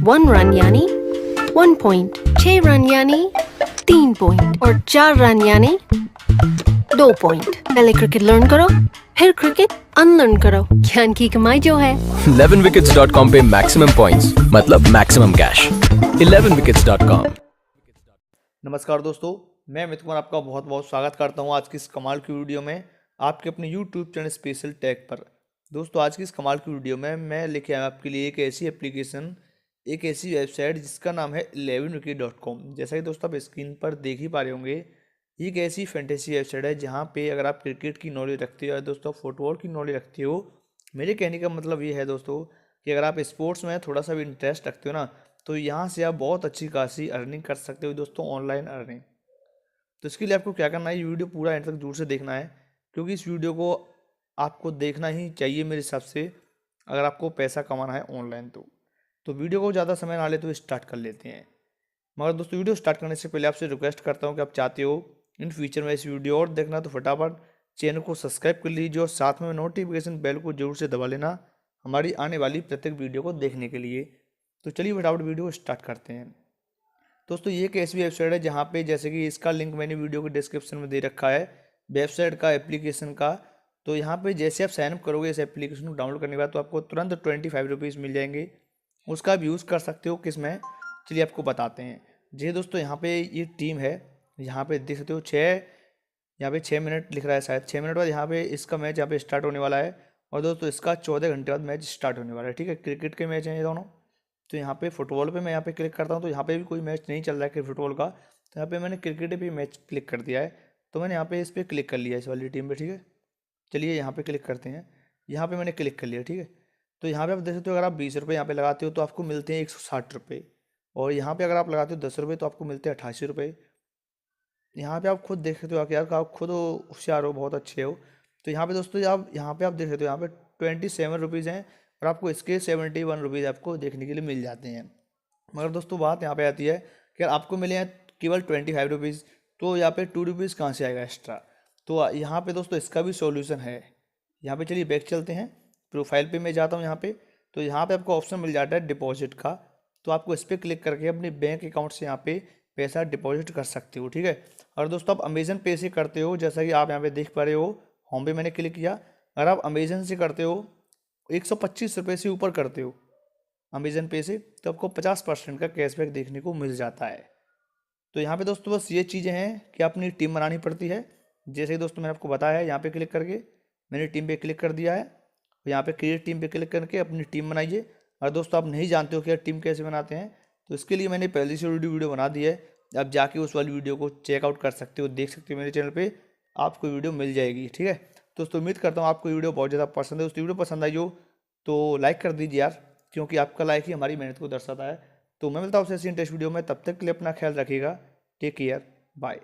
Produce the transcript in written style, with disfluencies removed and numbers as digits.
1 run यानी 1 point, 6 run यानी 3 point और 4 रन यानी 2 पॉइंट। पहले क्रिकेट लर्न करो, फिर क्रिकेट अनलर्न करो। ज्ञान की कमाई जो है 11wickets.com पे मैक्सिमम पॉइंट्स मतलब मैक्सिमम कैश। 11wickets.com। नमस्कार दोस्तों, मैं अमित कुमार आपका बहुत बहुत स्वागत करता हूं आज की इस कमाल की वीडियो में आपके अपने YouTube चैनल स्पेशल टैग पर। दोस्तों आज की इस कमाल की वीडियो में मैं लेके आया आपके लिए एक ऐसी एप्लीकेशन, एक ऐसी वेबसाइट जिसका नाम है 11wicket.com। जैसा कि दोस्तों आप स्क्रीन पर देख ही पा रहे होंगे, ये एक ऐसी फैंटेसी वेबसाइट है जहाँ पे अगर आप क्रिकेट की नॉलेज रखते हो या दोस्तों फुटबॉल की नॉलेज रखते हो, मेरे कहने का मतलब ये है दोस्तों कि अगर आप स्पोर्ट्स में थोड़ा सा भी इंटरेस्ट रखते हो ना, तो यहाँ से आप बहुत अच्छी खासी अर्निंग कर सकते हो दोस्तों, ऑनलाइन अर्निंग। तो इसके लिए आपको क्या करना है, ये वीडियो पूरा एंड तक दूर से देखना है, क्योंकि इस वीडियो को आपको देखना ही चाहिए मेरे हिसाब से, अगर आपको पैसा कमाना है ऑनलाइन। तो वीडियो को ज़्यादा समय ना ले तो स्टार्ट कर लेते हैं। मगर दोस्तों वीडियो स्टार्ट करने से पहले आपसे रिक्वेस्ट करता हूँ कि आप चाहते हो इन फ्यूचर में इस वीडियो और देखना तो फटाफट चैनल को सब्सक्राइब कर लीजिए और साथ में नोटिफिकेशन बेल को जरूर से दबा लेना हमारी आने वाली प्रत्येक वीडियो को देखने के लिए। तो चलिए फटाफट वीडियो स्टार्ट करते हैं। दोस्तों ये एक ऐसी वेबसाइट है जहाँ पे जैसे कि इसका लिंक मैंने वीडियो के डिस्क्रिप्शन में दे रखा है, वेबसाइट का, एप्लीकेशन का। तो यहाँ पे जैसे आप साइनअप करोगे इस एप्लीकेशन को डाउनलोड करने के बाद, तो आपको तुरंत 25 रुपीज़ मिल जाएंगे। उसका आप यूज़ कर सकते हो किस में, चलिए आपको बताते हैं। जी दोस्तों यहाँ पे ये टीम है, यहाँ पे देख सकते हो 6 मिनट लिख रहा है, शायद 6 मिनट बाद यहाँ पे इसका मैच यहाँ पे स्टार्ट होने वाला है। और दोस्तों इसका 14 घंटे बाद मैच स्टार्ट होने वाला है। ठीक है, क्रिकेट के मैच हैं ये दोनों। तो यहाँ पे फुटबॉल पे मैं यहाँ पे क्लिक करता हूँ, तो यहाँ पे भी कोई मैच नहीं चल रहा है कि फुटबॉल का, तो यहाँ पे मैंने क्रिकेट पे मैच क्लिक कर दिया है। तो मैंने यहाँ पे इस पर क्लिक कर लिया, इस वाली टीम पे। ठीक है, चलिए यहाँ पे क्लिक करते हैं। यहाँ पे मैंने क्लिक कर लिया। ठीक है, तो यहाँ पे आप देख सकते हो, अगर आप 20 रुपये यहाँ पे लगाते हो तो आपको मिलते हैं 160 रुपये, और यहाँ पे अगर आप लगाते हो 10 रुपये तो आपको मिलते हैं 88 रुपये। यहाँ पे आप खुद देख सकते हो कि यार आप खुद होशियार हो, बहुत अच्छे हो। तो यहाँ पे दोस्तों आप यहाँ पे आप देख सकते हो, यहाँ पे 27 रुपीज़ हैं और आपको इसके 71 रुपीज़ आपको देखने के लिए मिल जाते हैं। मगर दोस्तों बात यहाँ पे आती है कि अगर आपको मिले हैं केवल 25 रुपीज़, तो यहाँ पे 2 रुपीज़ कहाँ से आएगा एक्स्ट्रा। तो यहाँ पे दोस्तों इसका भी सॉल्यूशन है। यहाँ पे चलिए बैक चलते हैं, प्रोफाइल पे मैं जाता हूँ यहाँ पे। तो यहाँ पे आपको ऑप्शन मिल जाता है डिपॉजिट का, तो आपको इस पर क्लिक करके अपने बैंक अकाउंट से यहाँ पे पैसा डिपॉजिट कर सकते हो। ठीक है, और दोस्तों आप अमेजन पे से करते हो, जैसा कि आप यहाँ पे देख पा रहे हो, होम पे मैंने क्लिक किया। अगर आप अमेजन से करते हो, 125 रुपये से ऊपर करते हो अमेजन पे से, तो आपको 50% का कैशबैक देखने को मिल जाता है। तो यहाँ पे दोस्तों बस ये चीज़ें हैं कि अपनी टीम बनानी पड़ती है। जैसे ही दोस्तों मैंने आपको बताया है, यहाँ पे क्लिक करके मैंने टीम पे क्लिक कर दिया है। यहाँ पे क्रिएट टीम पे क्लिक करके अपनी टीम बनाइए। और दोस्तों आप नहीं जानते हो कि यार टीम कैसे बनाते हैं, तो इसके लिए मैंने पहले से वीडियो बना दी है। आप जाके उस वाली वीडियो को चेकआउट कर सकते हो, देख सकते हो, मेरे चैनल पे आपको वीडियो मिल जाएगी। ठीक है दोस्तों, उम्मीद करता हूँ आपको वीडियो बहुत ज़्यादा पसंद है। उस वीडियो पसंद आई हो तो लाइक कर दीजिए यार, क्योंकि आपका लाइक ही हमारी मेहनत को दर्शाता है। तो मैं मिलता हूँ आपसे ऐसी इंटरेस्ट वीडियो में, तब तक के लिए अपना ख्याल रखिएगा। Take care, bye.